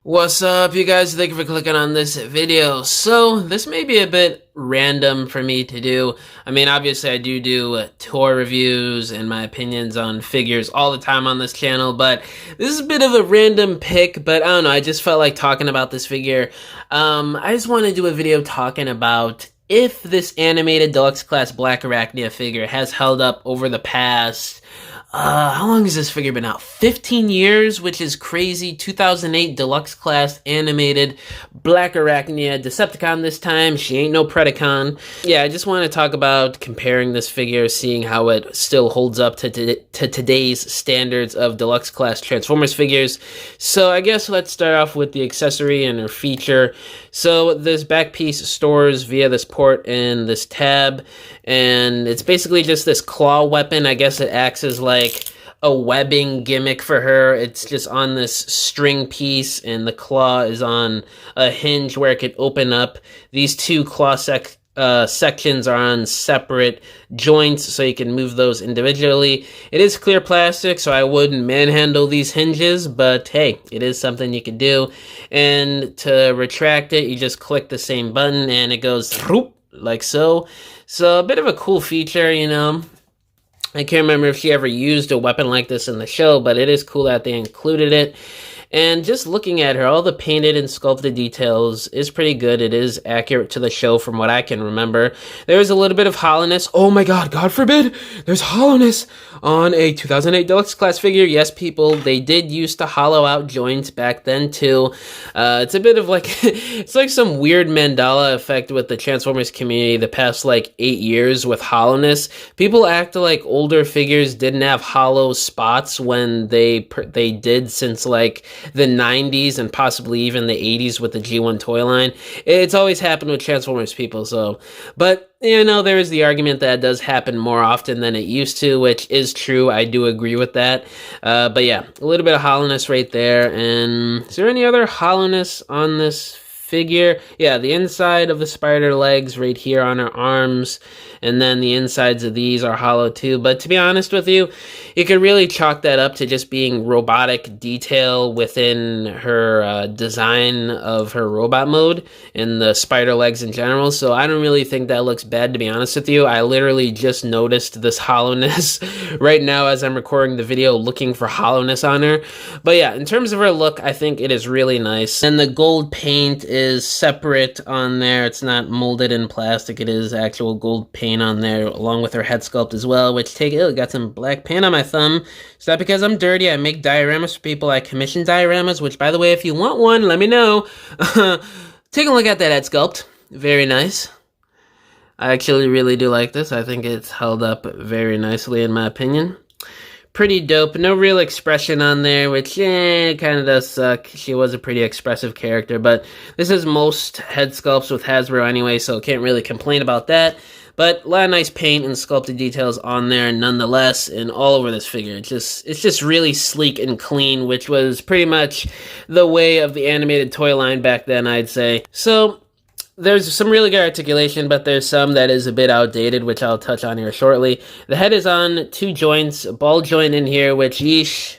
What's up, you guys? Thank you for clicking on this video. So, this may be a bit random for me to do. I mean, obviously I do tour reviews and my opinions on figures all the time on this channel, but this is a bit of a random pick, but I don't know, I just felt like talking about this figure. I just want to do a video talking about if this animated deluxe class BLACKARACHNIA figure has held up over the past how long has this figure been out? 15 years, which is crazy. 2008 deluxe class animated BLACKARACHNIA Decepticon this time. She ain't no Predacon. Yeah, I just want to talk about comparing this figure, seeing how it still holds up to today's standards of deluxe class Transformers figures. So I guess let's start off with the accessory and her feature. So this back piece stores via this port and this tab, and it's basically just this claw weapon. I guess it acts as like a webbing gimmick for her. It's just on this string piece, and the claw is on a hinge where it could open up. These two claw sections are on separate joints, so you can move those individually. It is clear plastic, so I wouldn't manhandle these hinges, but hey, it is something you could do. And to retract it, you just click the same button and it goes like so. So a bit of a cool feature, you know. I can't remember if she ever used a weapon like this in the show, but it is cool that they included it. And just looking at her, all the painted and sculpted details is pretty good. It is accurate to the show from what I can remember. There is a little bit of hollowness. Oh my god, God forbid, there's hollowness on a 2008 Deluxe class figure. Yes, people, they did used to hollow out joints back then too. It's a bit of like, it's like some weird Mandela effect with the Transformers community the past like 8 years with hollowness. People act like older figures didn't have hollow spots when they did, since like the 90s and possibly even the 80s with the G1 toy line. It's always happened with Transformers people, so. But, you know, there is the argument that it does happen more often than it used to, which is true. I do agree with that. But yeah, a little bit of hollowness right there. And is there any other hollowness on this figure? Yeah, the inside of the spider legs right here on her arms, and then the insides of these are hollow too. But to be honest with you, you could really chalk that up to just being robotic detail within her design of her robot mode and the spider legs in general. So I don't really think that looks bad, to be honest with you. I literally just noticed this hollowness right now as I'm recording the video, looking for hollowness on her. But yeah, in terms of her look, I think it is really nice. And the gold paint is separate on there. It's not molded in plastic. It is actual gold paint on there, along with her head sculpt as well, which got some black paint on my thumb. It's not because I'm dirty. I make dioramas for people. I commission dioramas, which, by the way, if you want one, let me know. Take a look at that head sculpt. Very nice. I actually really do like this. I think it's held up very nicely in my opinion. Pretty dope. No real expression on there, which kind of does suck. She was a pretty expressive character, but this is most head sculpts with Hasbro anyway, so can't really complain about that. But a lot of nice paint and sculpted details on there nonetheless, and all over this figure. It's just really sleek and clean, which was pretty much the way of the animated toy line back then, I'd say. So there's some really good articulation, but there's some that is a bit outdated, which I'll touch on here shortly. The head is on two joints, a ball joint in here, which, yeesh,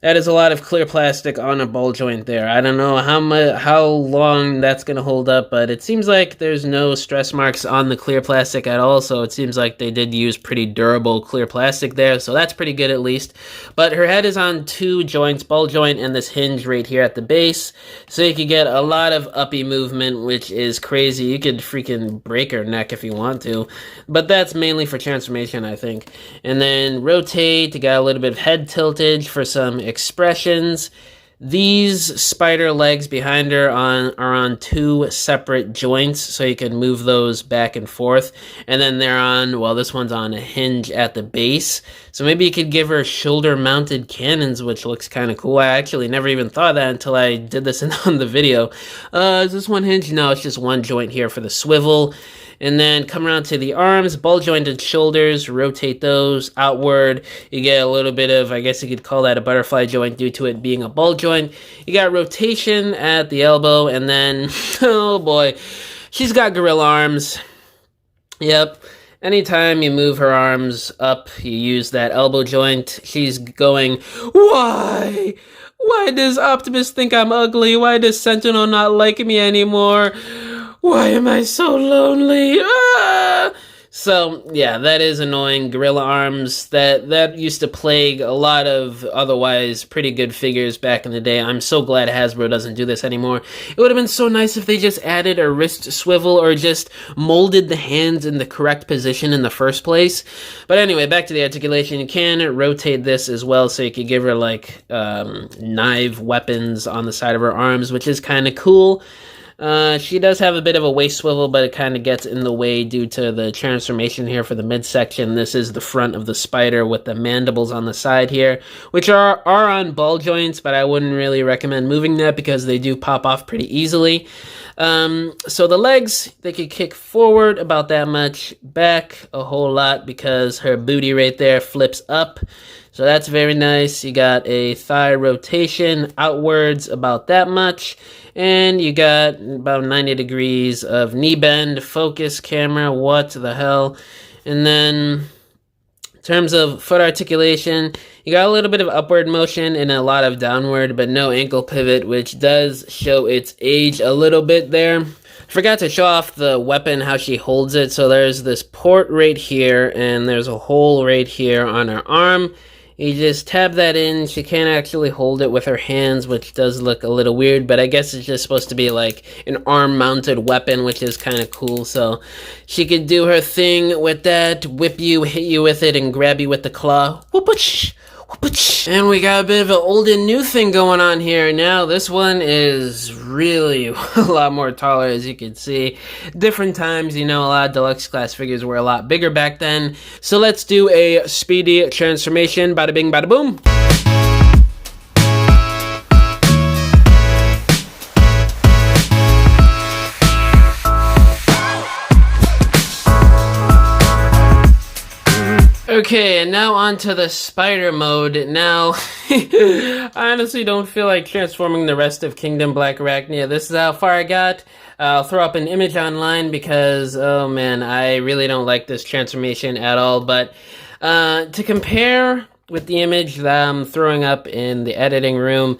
that is a lot of clear plastic on a ball joint there. I don't know how long that's going to hold up, but it seems like there's no stress marks on the clear plastic at all, so it seems like they did use pretty durable clear plastic there, so that's pretty good at least. But her head is on two joints, ball joint and this hinge right here at the base, so you could get a lot of uppy movement, which is crazy. You could freaking break her neck if you want to, but that's mainly for transformation, I think. And then rotate, you got a little bit of head tiltage for some expressions. These spider legs behind her are on two separate joints, so you can move those back and forth. And then they're on, well, this one's on a hinge at the base. So maybe you could give her shoulder-mounted cannons, which looks kind of cool. I actually never even thought of that until I did this on the video. Is this one hinge? No, it's just one joint here for the swivel. And then come around to the arms, ball jointed shoulders, rotate those outward. You get a little bit of, I guess you could call that a butterfly joint due to it being a ball joint. You got rotation at the elbow, and then, oh boy, she's got gorilla arms. Yep. anytime you move her arms up, you use that elbow joint, she's going, why? Why does Optimus think I'm ugly? Why does Sentinel not like me anymore? Why am I so lonely? Ah! So, yeah, that is annoying. Gorilla arms, that used to plague a lot of otherwise pretty good figures back in the day. I'm so glad Hasbro doesn't do this anymore. It would have been so nice if they just added a wrist swivel or just molded the hands in the correct position in the first place. But anyway, back to the articulation. You can rotate this as well, so you could give her, like, knife weapons on the side of her arms, which is kind of cool. She does have a bit of a waist swivel, but it kind of gets in the way due to the transformation here for the midsection. This is the front of the spider with the mandibles on the side here, which are on ball joints, but I wouldn't really recommend moving that because they do pop off pretty easily. So the legs, they could kick forward about that much, back a whole lot because her booty right there flips up. So that's very nice. You got a thigh rotation outwards about that much. And you got about 90 degrees of knee bend, focus camera, what the hell. And then in terms of foot articulation, you got a little bit of upward motion and a lot of downward, but no ankle pivot, which does show its age a little bit there. Forgot to show off the weapon, how she holds it. So there's this port right here, and there's a hole right here on her arm. You just tab that in. She can't actually hold it with her hands, which does look a little weird, but I guess it's just supposed to be like an arm-mounted weapon, which is kind of cool. So she could do her thing with that, whip you, hit you with it, and grab you with the claw. Whoopach! And we got a bit of an old and new thing going on here. Now, this one is really a lot more taller, as you can see. Different times, you know, a lot of deluxe class figures were a lot bigger back then. So let's do a speedy transformation. Bada bing, bada boom. Okay, and now on to the spider mode. Now, I honestly don't feel like transforming the rest of Kingdom BLACKARACHNIA. This is how far I got. I'll throw up an image online because, oh man, I really don't like this transformation at all. But to compare with the image that I'm throwing up in the editing room,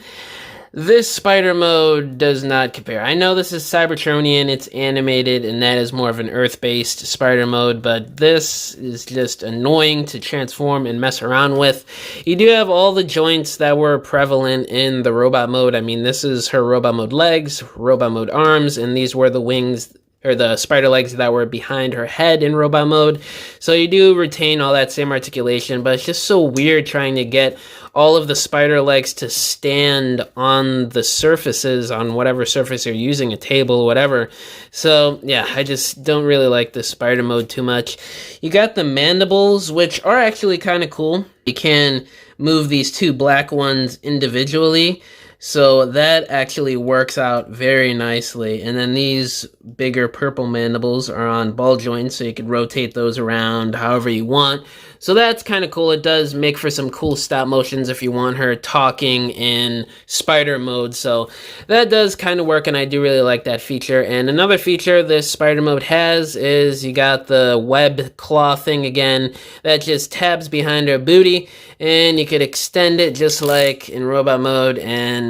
this spider mode does not compare. I know this is Cybertronian, it's animated, and that is more of an Earth-based spider mode, but this is just annoying to transform and mess around with. You do have all the joints that were prevalent in the robot mode. I mean, this is her robot mode legs, robot mode arms, and these were the wings or the spider legs that were behind her head in robot mode. So you do retain all that same articulation, but it's just so weird trying to get all of the spider legs to stand on the surfaces, on whatever surface you're using, a table, whatever. So yeah, I just don't really like the spider mode too much. You got the mandibles, which are actually kind of cool. You can move these two black ones individually, so that actually works out very nicely. And then these bigger purple mandibles are on ball joints, so you could rotate those around however you want. So that's kind of cool. It does make for some cool stop motions if you want her talking in spider mode. So that does kind of work, and I do really like that feature. And another feature this spider mode has is you got the web claw thing again that just tabs behind her booty, and you could extend it just like in robot mode and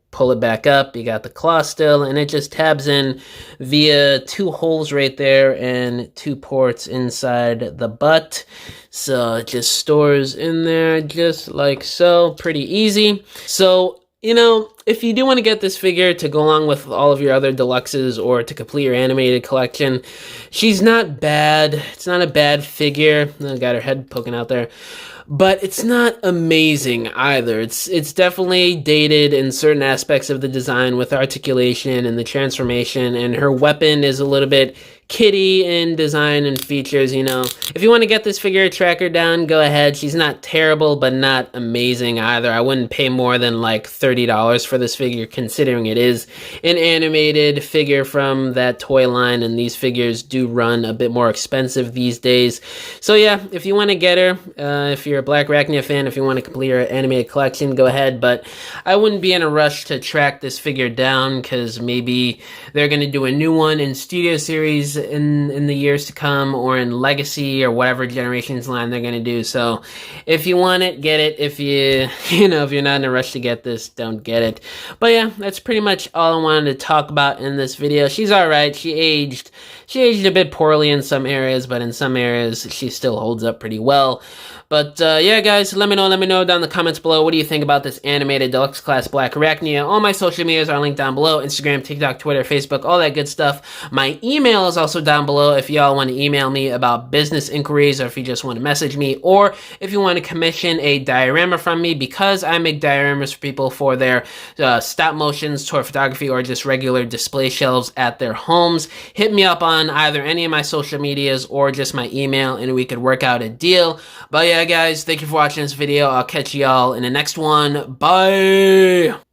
pull it back up. You got the claw still, and it just tabs in via two holes right there and two ports inside the butt. So it just stores in there just like so. Pretty easy. So, you know, if you do want to get this figure to go along with all of your other deluxes or to complete your animated collection, she's not bad. It's not a bad figure. I got her head poking out there. But it's not amazing either. It's definitely dated in certain aspects of the design with articulation and the transformation, and her weapon is a little bit kitty in design and features, you know. If you want to get this figure, track her down, go ahead. She's not terrible, but not amazing either. I wouldn't pay more than like $30 for this figure, considering it is an animated figure from that toy line, and these figures do run a bit more expensive these days. So yeah, if you want to get her, if you're a BLACKARACHNIA fan, if you want to complete your animated collection, go ahead, but I wouldn't be in a rush to track this figure down because maybe they're going to do a new one in Studio Series in the years to come, or in Legacy, or whatever generations line they're gonna do. So if you want it, get it. If you if you're not in a rush to get this, don't get it. But yeah, that's pretty much all I wanted to talk about in this video. She's alright. She aged a bit poorly in some areas, but in some areas she still holds up pretty well. But yeah, guys, let me know down in the comments below, what do you think about this animated deluxe class BLACKARACHNIA. All my social medias are linked down below: Instagram, TikTok, Twitter, Facebook, all that good stuff. My email is also down below if y'all want to email me about business inquiries, or if you just want to message me, or if you want to commission a diorama from me, because I make dioramas for people for their stop motions, tour photography, or just regular display shelves at their homes. Hit me up on either any of my social medias or just my email, and we could work out a deal. But yeah, guys, thank you for watching this video. I'll catch y'all in the next one. Bye!